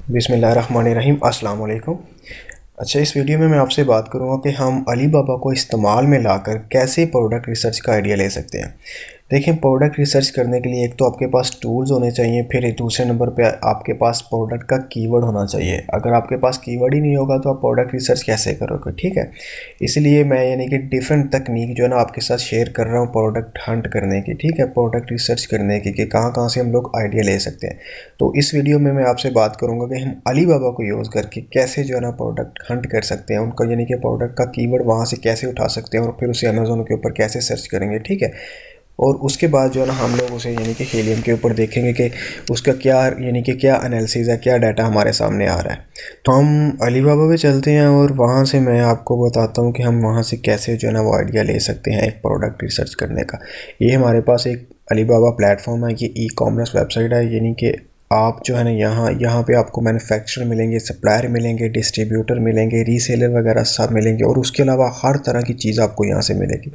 बिस्मिल्लाहिर्रहमानिर्रहीम, अस्सलाम वालेकुम। अच्छा, इस वीडियो में मैं आपसे बात करूंगा कि हम अलीबाबा को इस्तेमाल में लाकर कैसे प्रोडक्ट रिसर्च का आइडिया ले सकते हैं। देखिए, प्रोडक्ट रिसर्च करने के लिए एक तो आपके पास टूल्स होने चाहिए, फिर दूसरे नंबर पे आपके पास प्रोडक्ट का कीवर्ड होना चाहिए। अगर आपके पास कीवर्ड ही नहीं होगा तो आप प्रोडक्ट रिसर्च कैसे करोगे, ठीक है। इसलिए मैं यानी कि डिफरेंट तकनीक जो है ना आपके साथ शेयर कर रहा हूँ प्रोडक्ट हंट करने की, ठीक है, प्रोडक्ट रिसर्च करने की कि कहाँ कहाँ से हम लोग आइडिया ले सकते हैं। तो इस वीडियो में मैं आपसे बात करूँगा कि हम अलीबाबा को यूज़ करके कैसे जो है ना प्रोडक्ट हंट कर सकते हैं, उनका यानी कि प्रोडक्ट का कीवर्ड वहाँ से कैसे उठा सकते हैं और फिर उसे अमेज़ोन के ऊपर कैसे सर्च करेंगे, ठीक है। और उसके बाद जो है ना हम लोग उसे यानी कि हीलियम के ऊपर देखेंगे कि उसका क्या यानी कि क्या एनालिसिस है, क्या डाटा हमारे सामने आ रहा है। तो हम अलीबाबा पे चलते हैं और वहाँ से मैं आपको बताता हूँ कि हम वहाँ से कैसे जो है ना वो आइडिया ले सकते हैं एक प्रोडक्ट रिसर्च करने का। ये हमारे पास एक अलीबाबा प्लेटफॉर्म है, ये ई कॉमर्स वेबसाइट है, यानी कि आप जो है ना यहाँ पे आपको मैन्युफैक्चरर मिलेंगे, सप्लायर मिलेंगे, डिस्ट्रीब्यूटर मिलेंगे, रीसेलर वगैरह सब मिलेंगे और उसके अलावा हर तरह की चीज़ आपको यहाँ से मिलेगी।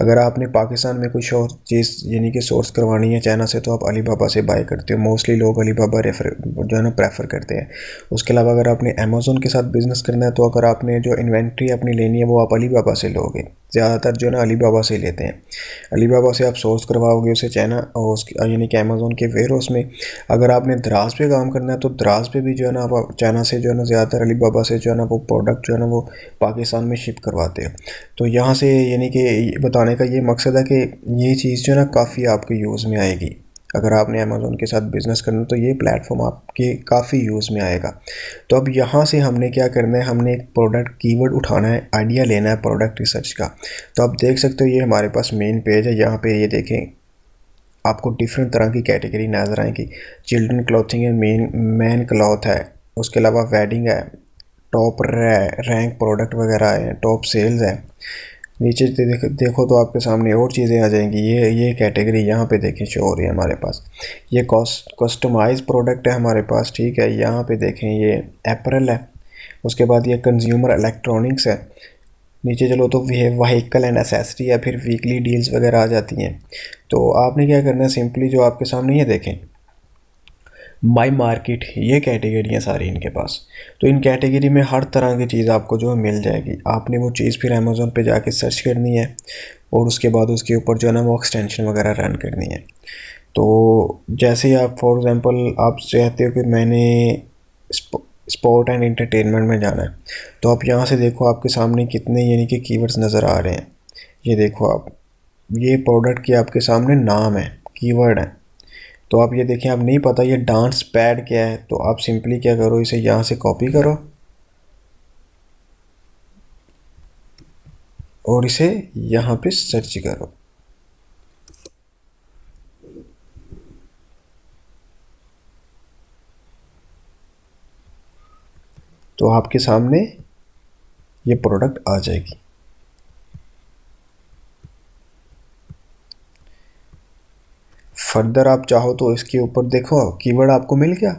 अगर आपने पाकिस्तान में कुछ और चीज़ यानी कि सोर्स करवानी है चाइना से तो आप अलीबाबा से बाय करते हो। मोस्टली लोग अलीबाबा रेफर जो है ना प्रेफर करते हैं। उसके अलावा अगर आपने अमेज़ोन के साथ बिज़नेस करना है तो अगर आपने जो इन्वेंट्री अपनी लेनी है वो आप अलीबाबा से लोगे। ज़्यादातर जो है ना अलीबाबा से ही लेते हैं। अलीबाबा से आप सोर्स करवाओगे उसे चाइना और उसकी यानी कि अमेज़ोन के वेयरहाउस में। अगर आपने दराज पे काम करना है तो दराज पे भी जो है ना आप चाइना से जो है ना ज़्यादातर अलीबाबा से जो है ना वो प्रोडक्ट जो है ना वो पाकिस्तान में शिप करवाते हैं। तो यहाँ से यानी कि बताने का ये मकसद है कि ये चीज़ जो है ना काफ़ी आपके यूज़ में आएगी। अगर आपने अमेज़ोन के साथ बिज़नेस करना तो ये प्लेटफॉर्म आपके काफ़ी यूज़ में आएगा। तो अब यहाँ से हमने क्या करना है, हमने एक प्रोडक्ट कीवर्ड उठाना है, आइडिया लेना है प्रोडक्ट रिसर्च का। तो आप देख सकते हो ये हमारे पास मेन पेज है। यहाँ पे ये देखें, आपको डिफरेंट तरह की कैटेगरी नज़र आएगी। चिल्ड्रन क्लॉथिंग है, मैन क्लॉथ है, उसके अलावा वेडिंग है, टॉप रैंक प्रोडक्ट वगैरह है, टॉप सेल्स है। नीचे देखो तो आपके सामने और चीज़ें आ जाएंगी। ये कैटेगरी यहाँ पे देखें शो हो रही है हमारे पास। ये कस्टमाइज प्रोडक्ट है हमारे पास, ठीक है। यहाँ पे देखें ये एपरल है। उसके बाद ये कंज्यूमर इलेक्ट्रॉनिक्स है। नीचे चलो तो व्हीकल एंड एसेसरी है, फिर वीकली डील्स वगैरह आ जाती हैं। तो आपने क्या करना है, सिंपली जो आपके सामने ये देखें माई मार्केट, ये कैटेगरी है सारी इनके पास। तो इन कैटेगरी में हर तरह की चीज़ आपको जो मिल जाएगी। आपने वो चीज़ फिर अमेज़ोन पे जाके सर्च करनी है और उसके बाद उसके ऊपर जो है ना वो एक्सटेंशन वगैरह रन करनी है। तो जैसे ही आप फॉर एग्ज़ाम्पल आप चाहते हो कि मैंने स्पोर्ट एंड एंटरटेनमेंट में जाना है, तो आप यहाँ से देखो आपके सामने कितने यानी कि कीवर्ड्स नज़र आ रहे हैं। ये देखो आप, ये प्रोडक्ट के आपके सामने नाम है, कीवर्ड है। तो आप ये देखें, आप नहीं पता ये डांस पैड क्या है, तो आप सिंपली क्या करो, इसे यहाँ से कॉपी करो और इसे यहाँ पे सर्च करो। तो आपके सामने ये प्रोडक्ट आ जाएगी। फर्दर आप चाहो तो इसके ऊपर देखो कीवर्ड आपको मिल गया।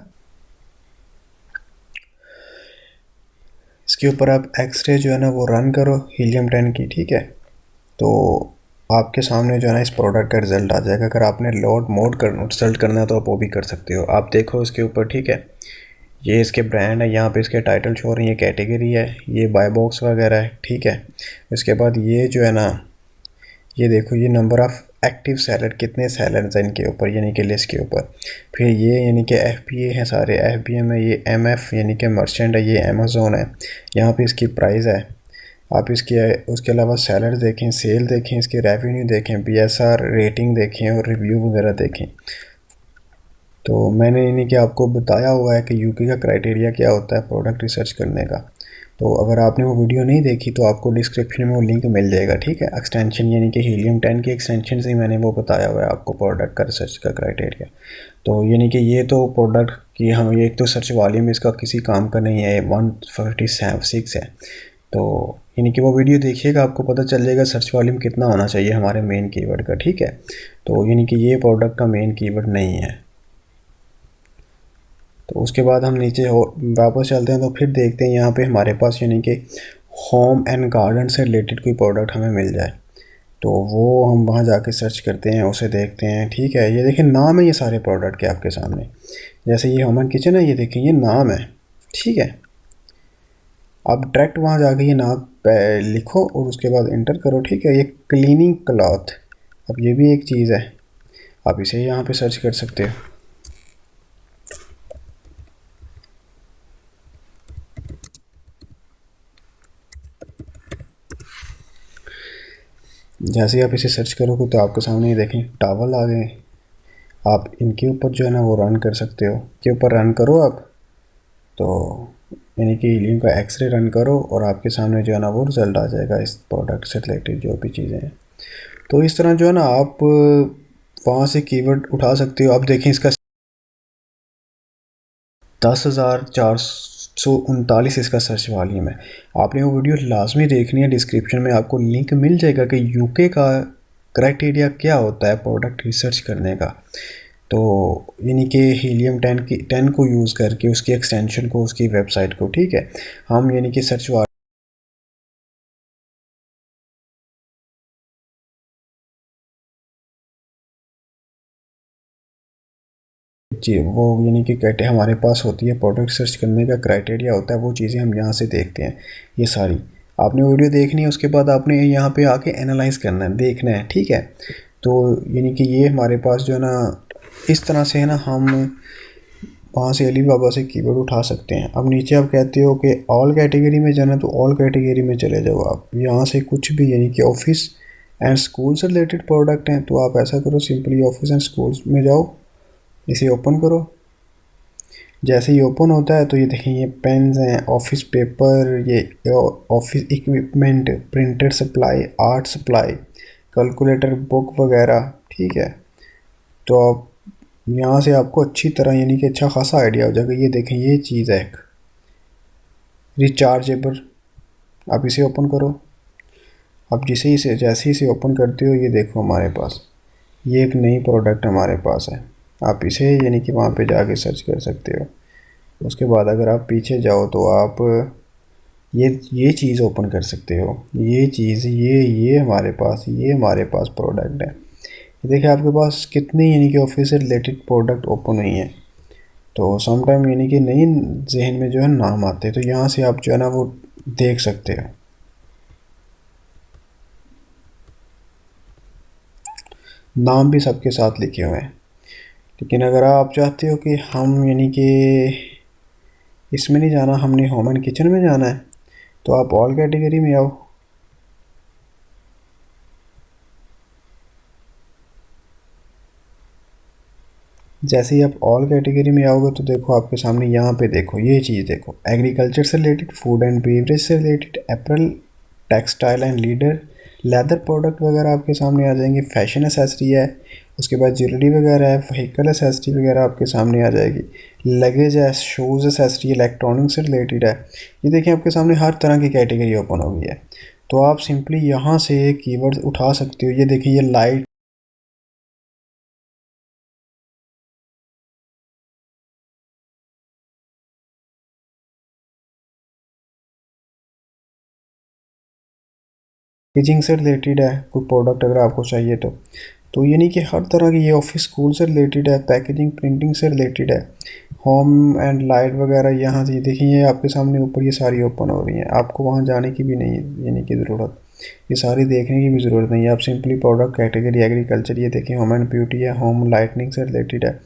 इसके ऊपर आप एक्सरे जो है ना वो रन करो हीलियम 10 की, ठीक है। तो आपके सामने जो है ना इस प्रोडक्ट का रिज़ल्ट आ जाएगा। अगर आपने लोड मोड कर रिजल्ट करना है तो आप वो भी कर सकते हो। आप देखो इसके ऊपर, ठीक है, ये इसके ब्रांड है, यहाँ पे इसके टाइटल शो हो रही है, कैटेगरी है, ये बाय बॉक्स वगैरह है, ठीक है। इसके बाद ये जो है ना, ये देखो ये नंबर ऑफ़ एक्टिव सेलर, कितने सेलर्स हैं इनके ऊपर यानी कि लिस्ट के ऊपर। फिर ये यानी कि FBA है, सारे FBM है, ये MF यानी कि मर्चेंट है, ये अमेज़ोन है। यहाँ पे इसकी प्राइस है। आप इसके उसके अलावा सेलर देखें, सेल देखें, इसके रेवेन्यू देखें, BSR रेटिंग देखें और रिव्यू वगैरह देखें। तो मैंने यानी कि आपको बताया हुआ है कि यूके का क्राइटेरिया क्या होता है प्रोडक्ट रिसर्च करने का। तो अगर आपने वो वीडियो नहीं देखी तो आपको डिस्क्रिप्शन में वो लिंक मिल जाएगा, ठीक है। एक्सटेंशन यानी कि हीलियम 10 की एक्सटेंशन से ही मैंने वो बताया हुआ है आपको प्रोडक्ट का रिसर्च का क्राइटेरिया। तो यानी कि ये तो प्रोडक्ट की हम ये एक तो सर्च वॉल्यूम इसका किसी काम का नहीं है, 146 है। तो यानी कि वो वीडियो देखिएगा, आपको पता चल जाएगा सर्च वॉल्यूम कितना होना चाहिए हमारे मेन कीवर्ड का, ठीक है। तो यानी कि ये प्रोडक्ट का मेन कीवर्ड नहीं है। तो उसके बाद हम नीचे वापस चलते हैं तो फिर देखते हैं यहाँ पे हमारे पास यानी कि होम एंड गार्डन से रिलेटेड कोई प्रोडक्ट हमें मिल जाए। तो वो हम वहाँ जाके सर्च करते हैं, उसे देखते हैं। ठीक है, ये देखें नाम है ये सारे प्रोडक्ट के आपके सामने। जैसे ये ह्यूमन किचन है, ये देखें ये नाम है। ठीक है, आप डायरेक्ट वहाँ जाके ये नाम लिखो और उसके बाद इंटर करो। ठीक है, ये क्लीनिंग क्लॉथ, अब ये भी एक चीज़ है, आप इसे यहाँ पे सर्च कर सकते हो। जैसे ही आप इसे सर्च करोगे तो आपके सामने ये देखें टावल आ गए। आप इनके ऊपर जो है ना वो रन कर सकते हो, के ऊपर रन करो आप, तो यानी कि हीलियम का एक्सरे रन करो और आपके सामने जो है ना वो रिजल्ट आ जाएगा इस प्रोडक्ट से रिलेटेड जो भी चीज़ें हैं। तो इस तरह जो है ना आप वहाँ से कीवर्ड उठा सकते हो। आप देखें इसका 10,439 इसका सर्च वॉल्यूम है। आपने वो वीडियो लाजमी देखनी है, डिस्क्रिप्शन में आपको लिंक मिल जाएगा कि यूके का क्राइटेरिया क्या होता है प्रोडक्ट रिसर्च करने का। तो यानी कि हीलियम 10 को यूज़ करके उसकी एक्सटेंशन को, उसकी वेबसाइट को, ठीक है, हम यानी कि सर्च जी वो यानी कि कहते हमारे पास होती है प्रोडक्ट सर्च करने का क्राइटेरिया होता है, वो चीज़ें हम यहाँ से देखते हैं। ये सारी आपने वीडियो देखनी है, उसके बाद आपने यहाँ पे आके एनालाइज करना है, देखना है। ठीक है, तो यानी कि ये हमारे पास जो है ना इस तरह से है ना, हम वहाँ से अली बाबा से कीवर्ड उठा सकते हैं। अब नीचे आप कहते हो कि ऑल कैटेगरी में जाना, तो ऑल कैटेगरी में चले जाओ आप। यहाँ से कुछ भी यानी कि ऑफिस एंड स्कूल से रिलेटेड प्रोडक्ट हैं, तो आप ऐसा करो, सिंपली ऑफिस एंड स्कूल्स में जाओ, इसे ओपन करो। जैसे ही ओपन होता है तो ये देखें ये पेन्स हैं, ऑफिस पेपर, ये office equipment, printer supply, art supply, calculator, book वगैरह। ठीक है, तो आप यहाँ से आपको अच्छी तरह यानी कि अच्छा खासा आइडिया हो जाएगा। ये देखें ये चीज़ है एक रिचार्जेबल, आप इसे ओपन करो। अब जैसे ही इसे ओपन करते हो, ये देखो हमारे पास ये एक नई प्रोडक्ट हमारे पास है। आप इसे यानी कि वहाँ पे जाके सर्च कर सकते हो। उसके बाद अगर आप पीछे जाओ तो आप ये चीज़ ओपन कर सकते हो। ये चीज़ ये हमारे पास प्रोडक्ट है। देखिए आपके पास कितनी यानी कि ऑफिस से रिलेटेड प्रोडक्ट ओपन हुई हैं। तो सम टाइम यानी कि नई जहन में जो है नाम आते हैं, तो यहाँ से आप जो है ना वो देख सकते हो। नाम भी सबके साथ लिखे हुए हैं। लेकिन अगर आप चाहते हो कि हम यानी कि इसमें नहीं जाना, हमने होम एंड किचन में जाना है, तो आप ऑल कैटेगरी में आओ। जैसे ही आप ऑल कैटेगरी में आओगे तो देखो आपके सामने यहाँ पे देखो ये चीज़ देखो, एग्रीकल्चर से रिलेटेड, फूड एंड बेवरेज से related, apparel, textile and leader, leather product वगैरह आपके सामने आ जाएंगे, फैशन एसेसरी है, उसके बाद ज्वेलरी वगैरह है, व्हीकल एसेसरी वगैरह आपके सामने आ जाएगी, लगेज है, शूज़ एसेसरी, इलेक्ट्रॉनिक से रिलेटेड है। ये देखें आपके सामने हर तरह की कैटेगरी ओपन हो गई है। तो आप सिंपली यहाँ से कीवर्ड्स उठा सकते हो। ये देखिए ये लाइट, पैकेजिंग से रिलेटेड है कोई प्रोडक्ट अगर आपको चाहिए तो यानी कि हर तरह की, ये ऑफिस स्कूल से रिलेटेड है, पैकेजिंग प्रिंटिंग से रिलेटेड है, होम एंड लाइट वगैरह। यहाँ से देखिए ये आपके सामने ऊपर ये सारी ओपन हो रही हैं, आपको वहाँ जाने की भी नहीं है यानी कि ज़रूरत, ये सारी देखने की भी ज़रूरत नहीं है। आप सिंपली प्रोडक्ट कैटेगरी एग्रीकल्चर, ये देखिए होम एंड ब्यूटी है, होम लाइटनिंग से रिलेटेड है,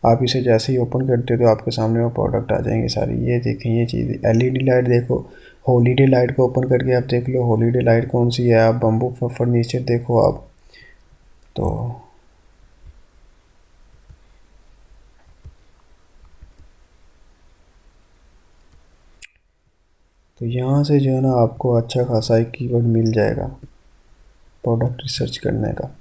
आप इसे जैसे ही ओपन करते हो तो आपके सामने वो प्रोडक्ट आ जाएंगे सारी। ये देखें ये चीज़ एलईडी लाइट देखो, हॉलीडे लाइट को ओपन करके आप देख लो हॉलीडे लाइट कौन सी है। आप बम्बू फर्नीचर देखो आप, तो यहाँ से जो है ना आपको अच्छा खासा एक कीवर्ड मिल जाएगा प्रोडक्ट रिसर्च करने का।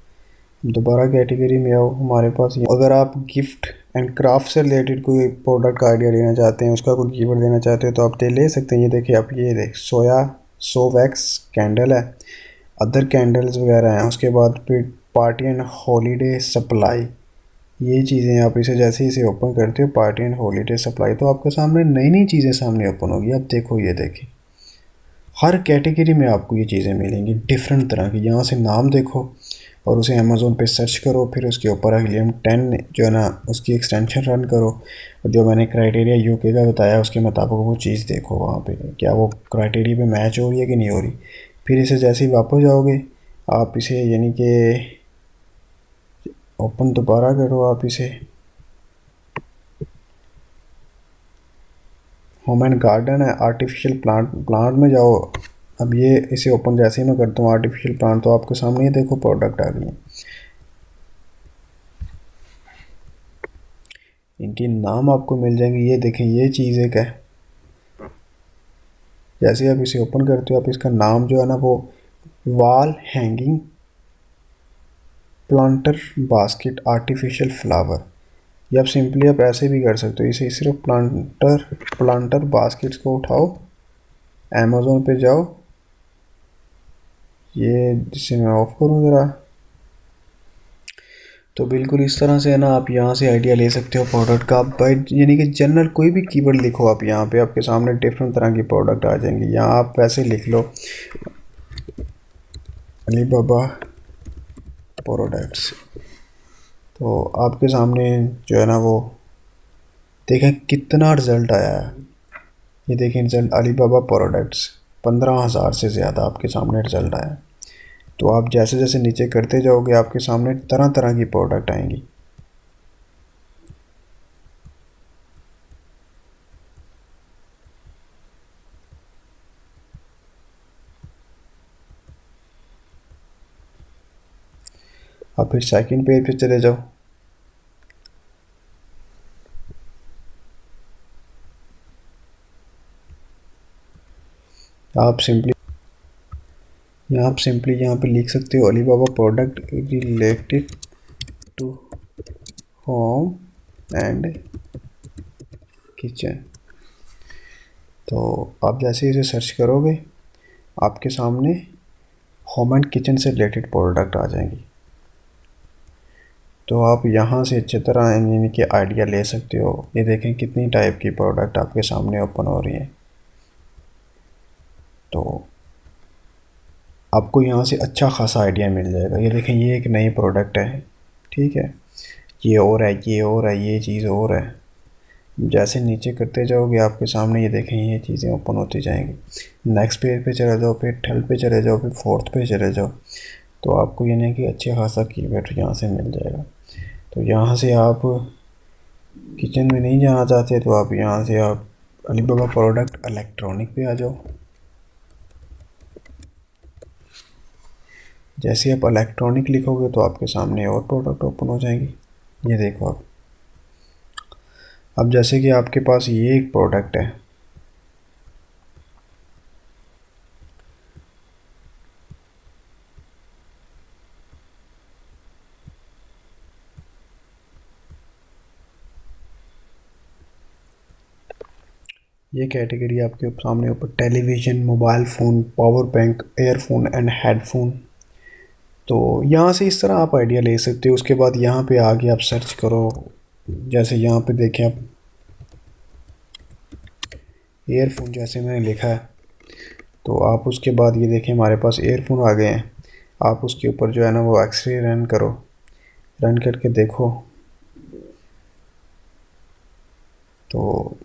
दोबारा कैटेगरी में आओ, हमारे पास अगर आप गिफ्ट एंड क्राफ्ट से रिलेटेड कोई प्रोडक्ट का आइडिया लेना चाहते हैं, उसका कोई कीवर्ड देना चाहते हो तो आप ले सकते हैं। ये देखिए आप ये देख सोया सो वैक्स कैंडल है, अदर कैंडल्स वगैरह हैं। उसके बाद फिर पार्टी एंड हॉलीडे सप्लाई, ये चीज़ें आप इसे जैसे ही इसे ओपन करते हो पार्टी एंड हॉलीडे सप्लाई, तो आपके सामने नई नई चीज़ें सामने ओपन होगी। अब देखो ये देखिए हर कैटेगरी में आपको ये चीज़ें मिलेंगी डिफरेंट तरह की। यहाँ से नाम देखो और उसे अमेज़ोन पे सर्च करो, फिर उसके ऊपर हीलियम 10 जो है ना उसकी एक्सटेंशन रन करो, और जो मैंने क्राइटेरिया यूके का बताया उसके मुताबिक वो चीज़ देखो वहाँ पे क्या वो क्राइटेरिया पे मैच हो रही है कि नहीं हो रही। फिर इसे जैसे ही वापस जाओगे आप इसे यानी कि ओपन दोबारा करो, आप इसे होम एंड गार्डन है, आर्टिफिशियल प्लांट में जाओ। अब ये इसे ओपन जैसे ही मैं करता हूँ आर्टिफिशियल प्लांट, तो आपके सामने ये देखो प्रोडक्ट आ गई है। इनके नाम आपको मिल जाएंगे, ये देखें ये चीज़ एक है। जैसे आप इसे ओपन करते हो आप इसका नाम जो है ना वो wall hanging planter basket artificial flower, ये आप सिंपली आप ऐसे भी कर सकते हो। इसे सिर्फ प्लांटर बास्केट्स को उठाओ, अमेज़ोन पे जाओ, ये जिसे मैं ऑफ करूँ ज़रा, तो बिल्कुल इस तरह से है ना आप यहाँ से आइडिया ले सकते हो प्रोडक्ट का। आप बाई यानी कि जनरल कोई भी कीवर्ड लिखो आप यहाँ पे, आपके सामने डिफरेंट तरह की प्रोडक्ट आ जाएंगी। यहाँ आप वैसे लिख लो अली बाबा प्रोडक्ट्स, तो आपके सामने जो है ना वो देखें कितना रिज़ल्ट आया है। ये देखें रिज़ल्ट अली बाबा प्रोडक्ट्स 15,000 से ज़्यादा आपके सामने रिज़ल्ट आया। तो आप जैसे जैसे नीचे करते जाओगे आपके सामने तरह तरह की प्रोडक्ट आएंगी। आप फिर सेकंड पेज पे चले जाओ, आप सिंपली यहाँ पे लिख सकते हो Alibaba product related to home and kitchen. तो आप जैसे इसे सर्च करोगे आपके सामने होम एंड किचन से रिलेटेड प्रोडक्ट आ जाएंगी। तो आप यहाँ से अच्छी तरह यानी कि आइडिया ले सकते हो। ये देखें कितनी टाइप की प्रोडक्ट आपके सामने ओपन हो रही हैं। तो आपको यहाँ से अच्छा खासा आइडिया मिल जाएगा। ये देखें ये एक नई प्रोडक्ट है, ठीक है, ये और है, ये और है, ये चीज़ और है। जैसे नीचे करते जाओगे आपके सामने ये देखें ये चीज़ें ओपन होती जाएंगी। नेक्स्ट पेज पे चले जाओ, फिर थर्ड पे चले जाओ, फिर फोर्थ पे चले जाओ, तो आपको यानी कि अच्छा खासा कीवर्ड यहाँ से मिल जाएगा। तो यहाँ से आप किचन में नहीं जाना चाहते तो आप यहाँ से आप अली बाबा प्रोडक्ट इलेक्ट्रॉनिक पे आ जाओ। जैसे आप इलेक्ट्रॉनिक लिखोगे तो आपके सामने और प्रोडक्ट ओपन हो जाएंगी। ये देखो आप, अब जैसे कि आपके पास ये एक प्रोडक्ट है, ये कैटेगरी आपके सामने ऊपर television, mobile phone, power bank, earphone and headphone. तो यहाँ से इस तरह आप आइडिया ले सकते हो। उसके बाद यहाँ पे आगे आप सर्च करो, जैसे यहाँ पे देखें आप एयरफोन जैसे मैंने लिखा है, तो आप उसके बाद ये देखें हमारे पास एयरफोन आ गए हैं। आप उसके ऊपर जो है ना वो एक्सरे रन करो, रन करके देखो, तो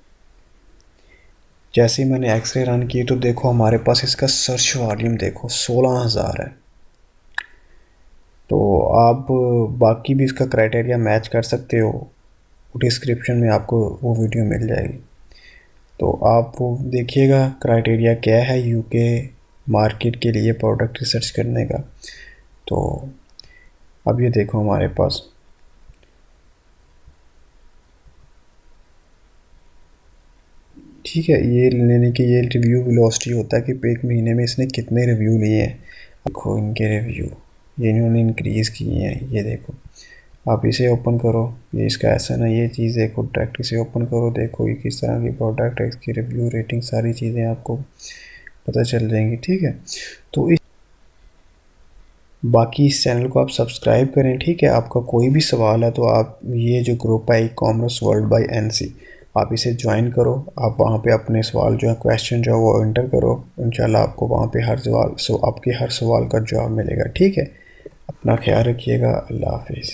जैसे ही मैंने एक्सरे रन की तो देखो हमारे पास इसका सर्च वॉल्यूम देखो 16,000 है। तो आप बाकी भी इसका क्राइटेरिया मैच कर सकते हो, डिस्क्रिप्शन में आपको वो वीडियो मिल जाएगी। तो आप वो देखिएगा क्राइटेरिया क्या है यूके मार्केट के लिए प्रोडक्ट रिसर्च करने का। तो अब ये देखो हमारे पास ठीक है, ये लेने के ये रिव्यू वेलोसिटी होता है कि एक महीने में इसने कितने रिव्यू लिए हैं। देखो इनके रिव्यू ये इन्होंने इंक्रीज़ किए हैं। ये देखो आप इसे ओपन करो, ये इसका ऐसा ना ये चीज़ देखो, डायरेक्ट इसे ओपन करो, देखो ये किस तरह की प्रोडक्ट है, इसकी रिव्यू रेटिंग सारी चीज़ें आपको पता चल जाएंगी। ठीक है, तो इस बाकी इस चैनल को आप सब्सक्राइब करें। ठीक है, आपका कोई भी सवाल है तो आप ये जो ग्रुप है e commerce world by NC, आप इसे ज्वाइन करो, आप वहाँ पे अपने सवाल जो है, क्वेश्चन जो है वो एंटर करो, इंशाल्लाह आपको वहाँ पे आपके हर सवाल का जवाब मिलेगा। ठीक है, अपना ख्याल रखिएगा। अल्लाह हाफिज़।